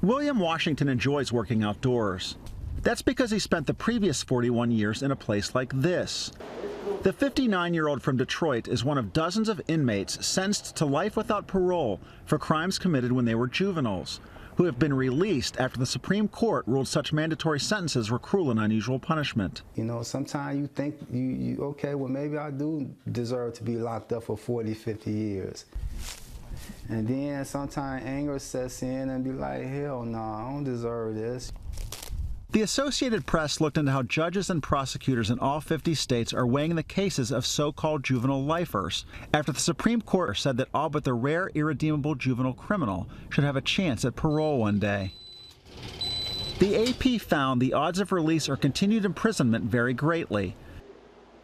William Washington enjoys working outdoors. That's because he spent the previous 41 years in a place like this. The 59-year-old from Detroit is one of dozens of inmates sentenced to life without parole for crimes committed when they were juveniles, who have been released after the Supreme Court ruled such mandatory sentences were cruel and unusual punishment. You know, sometimes you think, okay, well, maybe I do deserve to be locked up for 40, 50 years. And then sometimes anger sets in and be like, hell no, I don't deserve this. The Associated Press looked into how judges and prosecutors in all 50 states are weighing the cases of so-called juvenile lifers after the Supreme Court said that all but the rare irredeemable juvenile criminal should have a chance at parole one day. The AP found the odds of release or continued imprisonment vary greatly,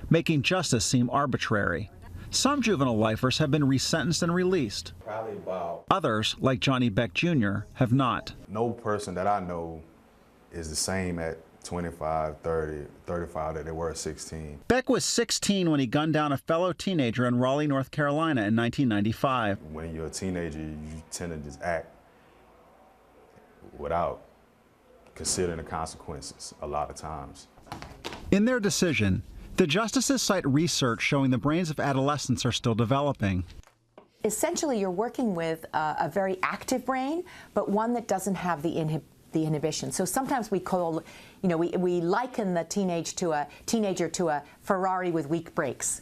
making justice seem arbitrary. Some juvenile lifers have been resentenced and released. Others, like Johnny Beck Jr., have not. No person that I know is the same at 25, 30, 35 that they were at 16. Beck was 16 when he gunned down a fellow teenager in Raleigh, North Carolina in 1995. When you're a teenager, you tend to just act without considering the consequences a lot of times. In their decision, the justices cite research showing the brains of adolescents are still developing. Essentially, you're working with a very active brain, but one that doesn't have the inhibition. So sometimes we call, we liken the teenager to a Ferrari with weak brakes.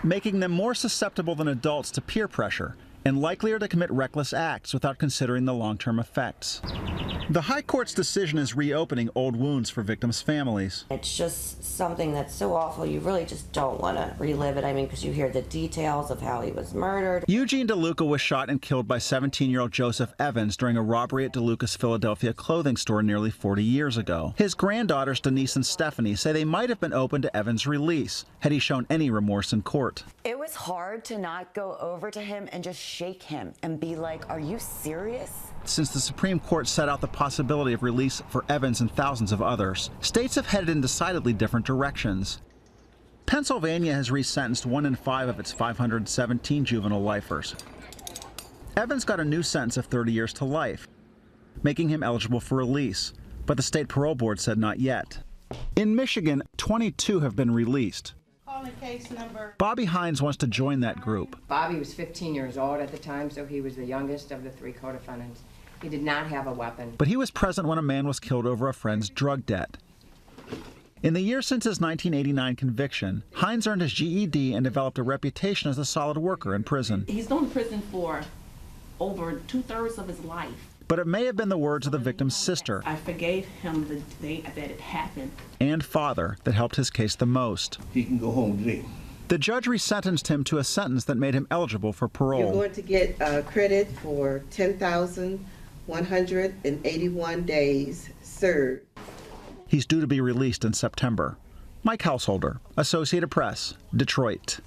Making them more susceptible than adults to peer pressure and likelier to commit reckless acts without considering the long-term effects. The High Court's decision is reopening old wounds for victims' families. It's just something that's so awful, you really just don't want to relive it. I mean, because you hear the details of how he was murdered. Eugene DeLuca was shot and killed by 17-year-old Joseph Evans during a robbery at DeLuca's Philadelphia clothing store nearly 40 years ago. His granddaughters, Denise and Stephanie, say they might have been open to Evans' release had he shown any remorse in court. It was hard to not go over to him and just shake him and be like, are you serious? Since the Supreme Court set out the possibility of release for Evans and thousands of others, states have headed in decidedly different directions. Pennsylvania has resentenced 1 in 5 of its 517 juvenile lifers. Evans got a new sentence of 30 years to life, making him eligible for release, but the state parole board said not yet. In Michigan, 22 have been released. Case number. Bobby Hines wants to join that group. Bobby was 15 years old at the time, so he was the youngest of the 3 co-defendants. He did not have a weapon. But he was present when a man was killed over a friend's drug debt. In the year since his 1989 conviction, Hines earned his GED and developed a reputation as a solid worker in prison. He's been in prison for over 2/3 of his life. But it may have been the words of the victim's sister. I forgave him the day that it happened. And father that helped his case the most. He can go home today. The judge resentenced him to a sentence that made him eligible for parole. You're going to get credit for 10,181 days served. He's due to be released in September. Mike Householder, Associated Press, Detroit.